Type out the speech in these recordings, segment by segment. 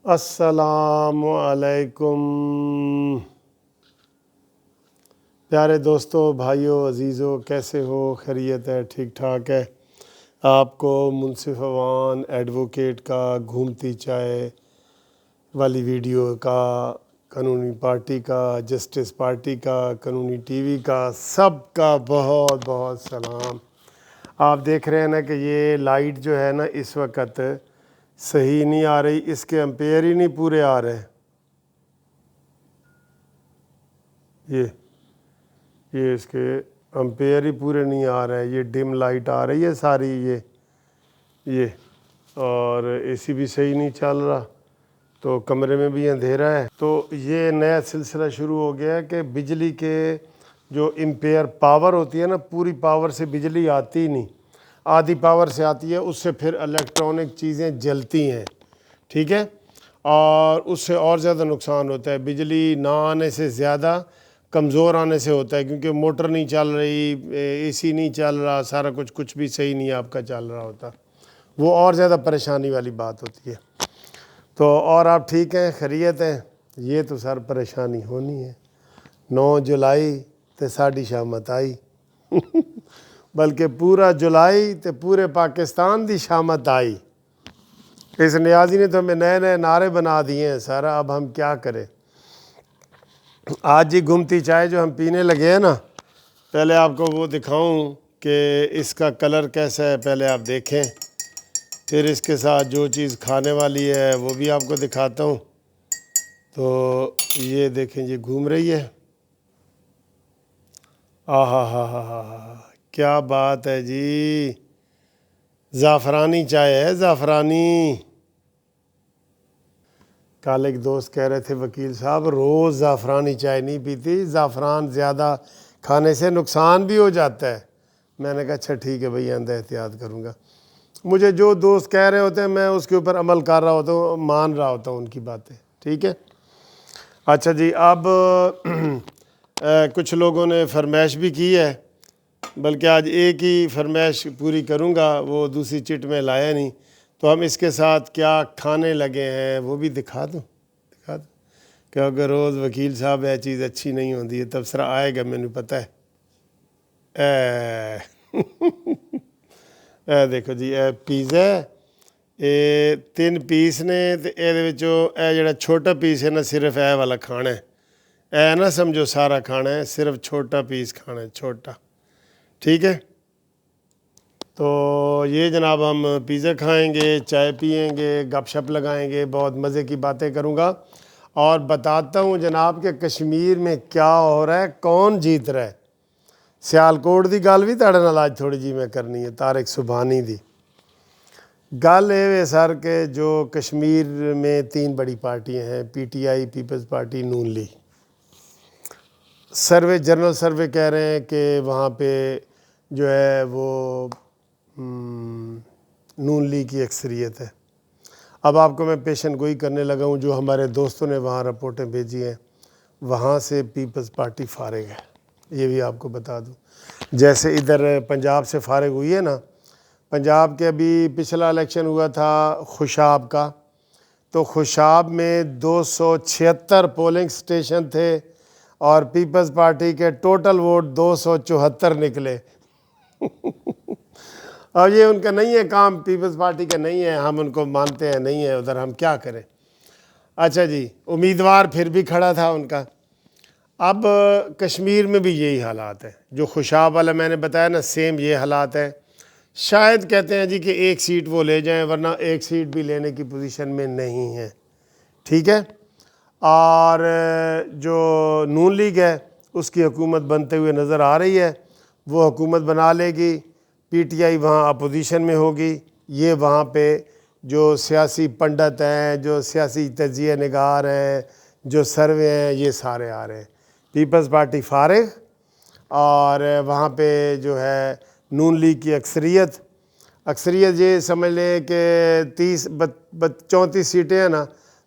السلام علیکم پیارے دوستو، بھائیوں، عزیزوں، کیسے ہو؟ خیریت ہے؟ ٹھیک ٹھاک ہے؟ آپ کو منصف عوان ایڈوکیٹ کا گھومتی چائے والی ویڈیو کا، قانونی پارٹی کا، جسٹس پارٹی کا، قانونی ٹی وی کا، سب کا بہت بہت سلام۔ آپ دیکھ رہے ہیں نا کہ یہ لائٹ جو ہے نا اس وقت صحیح نہیں آ رہی، اس کے امپیئر ہی نہیں پورے آ رہے۔ یہ اس کے امپیئر ہی پورے نہیں آ رہے، یہ ڈم لائٹ آ رہی ہے ساری، یہ اور اے سی بھی صحیح نہیں چل رہا، تو کمرے میں بھی اندھیرا ہے۔ تو یہ نیا سلسلہ شروع ہو گیا ہے کہ بجلی کے جو امپیئر پاور ہوتی ہے نا، پوری پاور سے بجلی آتی ہی نہیں، آدھی پاور سے آتی ہے، اس سے پھر الیکٹرانک چیزیں جلتی ہیں، ٹھیک ہے، اور اس سے اور زیادہ نقصان ہوتا ہے۔ بجلی نہ آنے سے زیادہ کمزور آنے سے ہوتا ہے، کیونکہ موٹر نہیں چل رہی، اے سی نہیں چل رہا، سارا کچھ بھی صحیح نہیں آپ کا چل رہا ہوتا، وہ اور زیادہ پریشانی والی بات ہوتی ہے۔ تو اور آپ ٹھیک ہیں؟ خیریت ہیں؟ یہ تو سر پریشانی ہونی ہے۔ 9 جولائی تے ساڈی شامت آئی بلکہ پورا جولائی تے پورے پاکستان دی شامت آئی۔ اس نیازی نے تو ہمیں نئے نئے نعرے بنا دیے ہیں سر، اب ہم کیا کریں۔ آج ہی گھومتی چائے جو ہم پینے لگے ہیں نا، پہلے آپ کو وہ دکھاؤں کہ اس کا کلر کیسا ہے، پہلے آپ دیکھیں، پھر اس کے ساتھ جو چیز کھانے والی ہے وہ بھی آپ کو دکھاتا ہوں۔ تو یہ دیکھیں، یہ گھوم رہی ہے، ہاں کیا بات ہے جی، زعفرانی چائے ہے، زعفرانی۔ کل ایک دوست کہہ رہے تھے وکیل صاحب روز زعفرانی چائے نہیں پیتی، زعفران زیادہ کھانے سے نقصان بھی ہو جاتا ہے۔ میں نے کہا اچھا ٹھیک ہے بھئی، آئندہ احتیاط کروں گا۔ مجھے جو دوست کہہ رہے ہوتے ہیں میں اس کے اوپر عمل کر رہا ہوتا ہوں، مان رہا ہوتا ہوں ان کی باتیں، ٹھیک ہے۔ اچھا جی، اب کچھ لوگوں نے فرمائش بھی کی ہے، بلکہ آج ایک ہی فرمائش پوری کروں گا، وہ دوسری چٹ میں لایا نہیں، تو ہم اس کے ساتھ کیا کھانے لگے ہیں وہ بھی دکھا دوں کہ اگر روز وکیل صاحب یہ چیز اچھی نہیں ہوتی ہے، تبصرہ آئے گا، میں نے پتہ ہے۔ اے دیکھو جی، اے پیزا ہے، یہ 3 پیس نے، تے اے جڑا چھوٹا پیس ہے نا، صرف اے والا کھانا ہے، اے نہ سمجھو سارا کھانا ہے، صرف چھوٹا پیس کھانا ہے، چھوٹا، ٹھیک ہے۔ تو یہ جناب ہم پیزا کھائیں گے، چائے پئیں گے، گپ شپ لگائیں گے، بہت مزے کی باتیں کروں گا، اور بتاتا ہوں جناب کہ کشمیر میں کیا ہو رہا ہے، کون جیت رہا ہے۔ سیالکوٹ دی گل بھی تہاڈے نال آج تھوڑی جی میں کرنی ہے، طارق سبحانی دی گل ہے سر کہ جو کشمیر میں 3 بڑی پارٹیاں ہیں، P T I, Peoples Party, نون لیگ۔ سروے، جنرل سروے کہہ رہے ہیں کہ وہاں پہ جو ہے وہ نون لیگ کی اکثریت ہے۔ اب آپ کو میں پیشن گوئی کرنے لگا ہوں، جو ہمارے دوستوں نے وہاں رپورٹیں بھیجی ہیں، وہاں سے پیپلز پارٹی فارغ ہے، یہ بھی آپ کو بتا دوں۔ جیسے ادھر پنجاب سے فارغ ہوئی ہے نا، پنجاب کے ابھی پچھلا الیکشن ہوا تھا خوشاب کا، تو خوشاب میں 276 پولنگ سٹیشن تھے، اور پیپلز پارٹی کے ٹوٹل ووٹ 274 نکلے۔ اب یہ ان کا نہیں ہے کام، پیپلز پارٹی کا نہیں ہے، ہم ان کو مانتے ہیں نہیں ہے ادھر، ہم کیا کریں۔ اچھا جی، امیدوار پھر بھی کھڑا تھا ان کا۔ اب کشمیر میں بھی یہی حالات ہے، جو خوشاب والا میں نے بتایا نا، سیم یہ حالات ہے۔ شاید کہتے ہیں جی کہ 1 سیٹ وہ لے جائیں، ورنہ 1 سیٹ بھی لینے کی پوزیشن میں نہیں ہے، ٹھیک ہے۔ اور جو نون لیگ ہے اس کی حکومت بنتے ہوئے نظر آ رہی ہے، وہ حکومت بنا لے گی، پی ٹی آئی وہاں اپوزیشن میں ہوگی، یہ وہاں پہ جو سیاسی پنڈت ہیں، جو سیاسی تجزیہ نگار ہیں، جو سروے ہیں، یہ سارے آ رہے ہیں۔ پیپلز پارٹی فارغ، اور وہاں پہ جو ہے نون لیگ کی اکثریت یہ سمجھ لیں کہ 34 سیٹیں ہیں نا،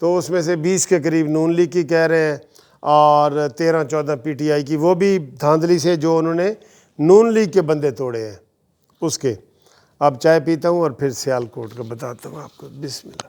تو اس میں سے 20 کے قریب نون لیگ کی کہہ رہے ہیں، اور 13-14 پی ٹی آئی کی، وہ بھی دھاندلی سے جو انہوں نے نون لیگ کے بندے توڑے ہیں اس کے۔ اب چائے پیتا ہوں اور پھر سیالکوٹ کا بتاتا ہوں آپ کو، بسم اللہ۔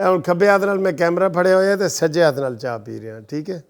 ਹੁਣ ਖੱਬੇ ਹੱਥ ਨਾਲ ਮੈਂ ਕੈਮਰਾ ਫੜਿਆ ਹੋਇਆ ਤੇ ਸੱਜੇ ਹੱਥ ਨਾਲ ਚਾਹ ਪੀ ਰਿਹਾ। ਠੀਕ ਹੈ,